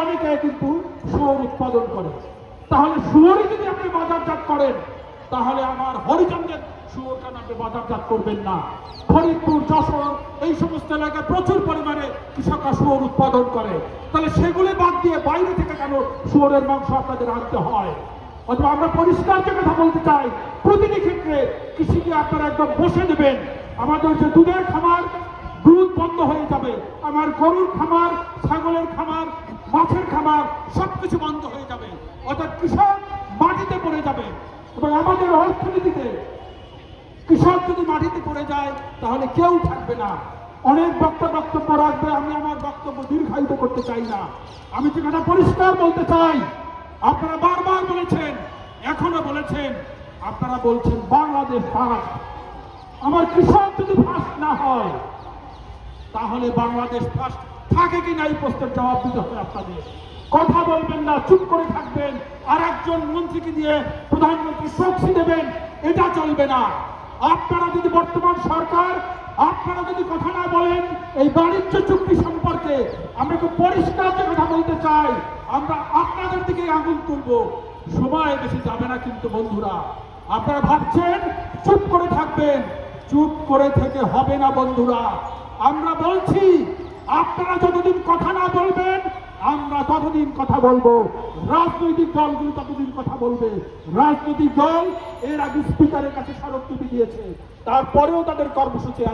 অনেকে কিন্তু শুয়োর উৎপাদন করে। তাহলে শুয়োরই যদি আপনি বাজারজাত করেন, তাহলে আমার হরিচন্দ্রের শুয়োর কেন আপনি বাজারজাত করবেন না? ফরিদপুর, যশোর এই সমস্ত এলাকায় প্রচুর পরিমাণে কৃষকরা শুয়োর উৎপাদন করে, তাহলে সেগুলি বাদ দিয়ে বাইরে থেকে কেন শুয়োরের মাংস আপনাদের আনতে হয়? অথবা আমরা পরিষ্কার যে কথা বলতে চাই, প্রতিটি ক্ষেত্রে কৃষিকে আপনারা একদম বসে দেবেন। আমাদের যে দুধের খামার, দুধ বন্ধ হয়ে যাবে। আমার গরুর খামার, ছাগলের খামার, মাছের খামার সবকিছু বন্ধ হয়ে যাবে। অর্থাৎ কৃষক মাটিতে পড়ে যাবে। এবং আমাদের অর্থনীতিতে কৃষক যদি মাটিতে পড়ে যায়, তাহলে কেউ থাকবে না। অনেক বক্তব্য রাখবে, আমি আমার বক্তব্য দীর্ঘায়িত করতে চাই না। আমি যে কথা পরিষ্কার বলতে চাই, আপনারা বারবার বলেছেন, এখনো বলেছেন, আপনারা বলছেন বাংলাদেশ ফার্স্ট। আমার কৃষক যদি ফার্স্ট না হয়, তাহলে বাংলাদেশ ফার্স্ট থাকে কিনা এই প্রশ্নের জবাব দিতে হবে আপনাদের। কথা বলবেন না, চুপ করে থাকবেন, আর একজন মন্ত্রীকে দিয়ে প্রধানমন্ত্রী প্রক্সি দেবেন, এটা চলবে না। আপনারা যদি বর্তমান সরকার, আপনারা যদি কথা না বলেন এই বাণিজ্য চুক্তি সম্পর্কে, আমরা খুব পরিষ্কার যে কথা বলতে চাই, আমরা আপনাদের দিকে আঙুল তুলব। সময় বেশি যাবে না কিন্তু বন্ধুরা। আপনারা ভাবছেন চুপ করে থাকবেন, চুপ করে থেকে হবে না বন্ধুরা। আমরা বলছি, আপনারা যতদিন কথা না বলবেন, আমরা ততদিন কথা বলবো। রাজনৈতিক দলগুলো ততদিন কথা বলবে। রাজনৈতিক দল এর আগে স্পিকারের কাছে স্মারকলিপি দিয়েছে, তারপরেও তাদের কর্মসূচি আছে।